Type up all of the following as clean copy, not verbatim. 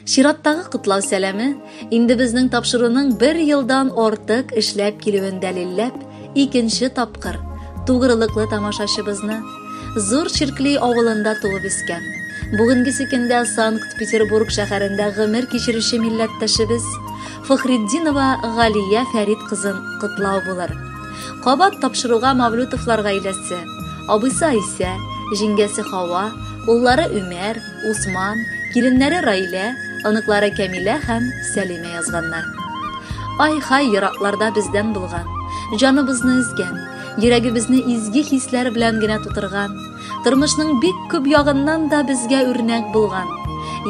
Şirаттагы кутлау сәламе инде безнең тапшыруның 1 елдан артык эшләп килүен дәлилләп, икенче тапкыр тугрылыклы тамашачыбызны зур Чиркли авылында туып үскән. Бүгенге көндә Санкт-Петербург шәһәрендә гомер кичерүче милләттәшебез Фахриддинова Галия Фәрид кызын кутлау булыр. Кабат тапшыруга Мавлютовлар гаиләсе, абыйсы Айса, җиңгәсе Хава, уллары Үмәр, Усман, киленнәре Раилә, аныклары Кәмилә һәм Сәлимә язганнар. Ай-хай еракларда бездән булган, җаныбызны üzгән, йөрәгебезне изге хисләр белән генә тутырган, тормышның бик күп ягыннан да безгә үрнәк булган,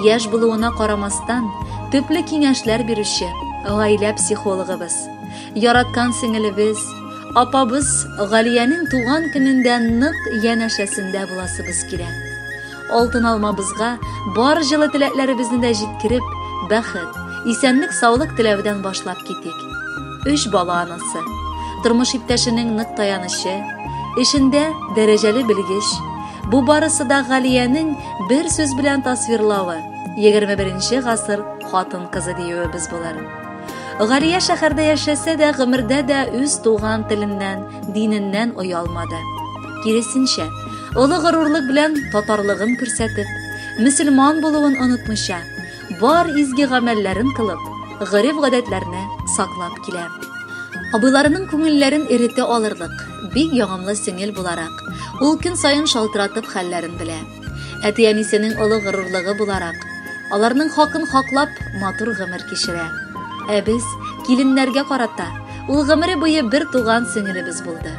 яшь булуына карамастан, төпле киңәшләр бирүче гаилә психологыбыз, яраткан сеңелебез, апабыз Галиянең туган көнендә нык янәшәсендә буласыбыз килә. Алтын алмабызга бар җылы теләкләребезне дә җиткереп, бәхет, исәнлек, саулык теләведән башлап китик. 3 бала анасы, тормыш иптәшенең нык таянычы, эшендә дәрәҗәле белгеч, бу барысы да Галиянең бер сүз белән тасвирлавы, 21 гасыр хатын-кызы диюебез булыр. Галия шәһәрдә яшәсә дә, гомердә дә үз туган теленнән, диненнән оялмады. Киресенчә, олы горурлык белән татарлыгын күрсәтеп, мөселман булуын онытмыйча, бар изге гамәлләрен кылып, гыриф-гадәтләрне саклап килә. Абыйларының күңелләрен эрите алырлык, бик ягымлы сеңел буларак, ул көн сайын шалтыратып хәлләрен белә. Әти-әнисенең олы горурлыгы буларак, аларның хакын хаклап, матур гомер кичерә. Ә без киленнәргә карата, ул гомере буе бер туган сеңелебез булды.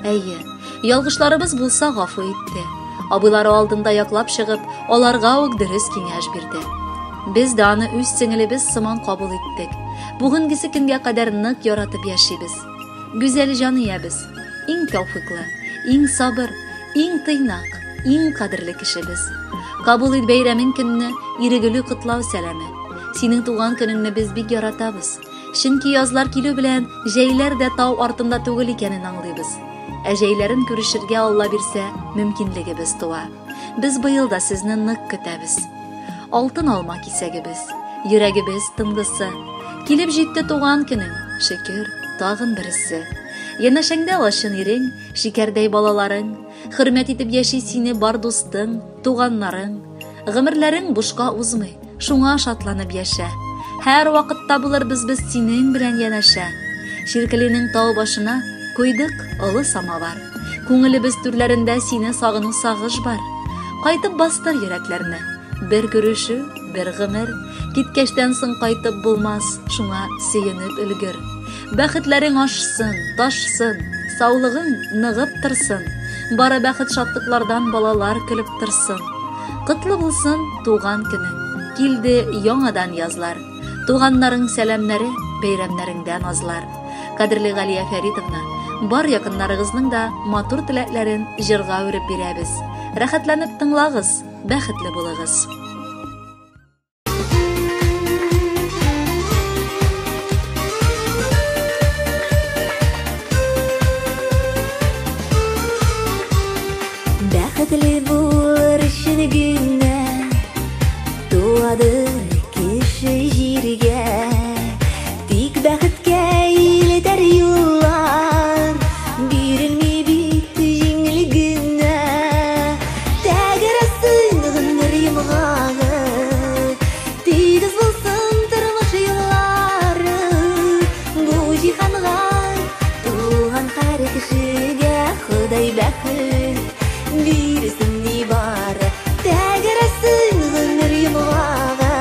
Әйе, ялгышларыбыз булса гафу итте. Абыйлары алдында яклап чыгып, аларга ук дөрес киңәш бирде. Без дә аны үз сеңелебез сыман кабул иттек. Бүгенгесе көнгә кадәр нык яратып яшибез. Гүзәл җаниябез, иң тәүфыйклы, иң сабыр, иң тыйнак, иң кадерле кешебез. Кабул ит бәйрәмең көнне ирегеле кутлау сәламе. Синең туган көнеңне без бик яратабыз. Чөнки язлар килү белән җәйләр дә тау артында түгел икәнен аңлыйбыз. Ә җәйләрен күрешергә Алла бирсә, мөмкинлегебез туа. Без быел да сезне нык көтәбез. Алтын алма кисәгебез, йөрәгебез тынгысы. Килеп җитте туган көнең, шөкер, тагын берсе. Янәшәңдә лашын ирең, шикәрдәй балаларың, хөрмәт итеп яши сине бар дустың, туганнарың. Гомерләрең бушка узмый, шуңа шатланып яшә. Һәр вакытта булыр без синең белән янәшә. Чиркеленең тау башына куйдык олы самавар. Күңелебез түрләрендә сине сагыну сагыш бар. Кайтып бастыр йөрәкләрне. Бер күрешү, бер гомер, киткәчтән соң кайтып булмас, шуңа сөенеп өлгер. Бәхетләрең ашсын, ташсын, саулыгың ныгып торсын. Бары бәхет шатлыклардан балалар көлеп торсын. Кутлы булсын туган көнең. Килде яңадан язлар. Туганнарың сәламнәре, бәйрәмнәреңдән азлар. Кадерле Галия Фәридовна, бар якыннарыгызның да матур теләкләрен җырга үреп бирәбез. Рәхәтләнеп тыңлагыз, бәхетле булыгыз. Бәхетле булыр өчен генә туады кеше җиргә, тик бәхеткә илтәр юллар, бирелми бит җиңел генә. Тәгәрәсен гомер йомгагы, тигез булсын тормыш юллары. Бу җиһанга туган һәр кешегә Ходай бәхет бирсен ни бары. Тәгәрәсен гомер йомгагы,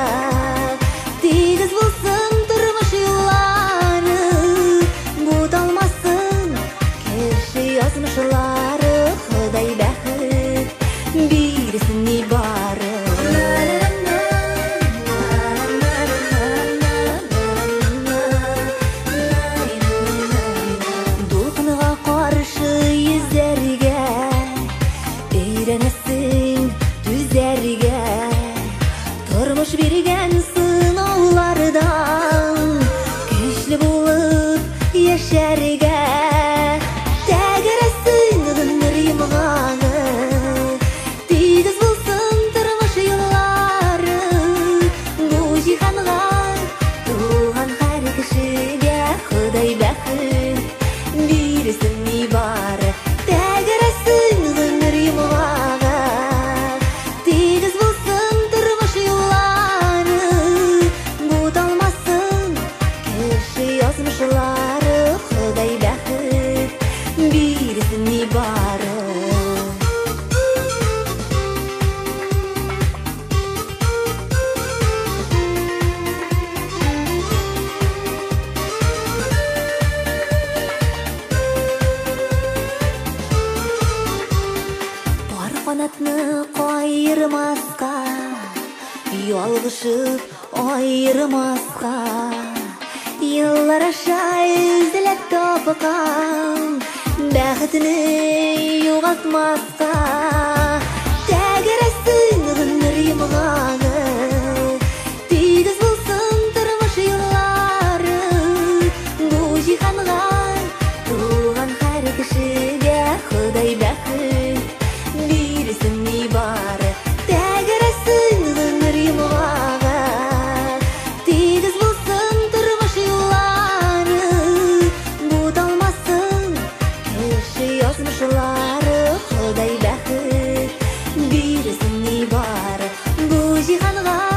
olmaska, yolg'ishib ayırmaska, yıllar aşa izlep topkan baxtini yo'qotmaska, tegresin g'inir yumg'og'i, tegiz bo'lsin turmush yo'llari, bu jihonga tug'an har kishiga Xudoy baxt bersin ibora, tegresin g'inir yumg'og'i, tegiz bo'lsin turmush yo'llari, bu dalmasın kishi yozmishlari, Xudoy baxt bersin ibora, bu jihonga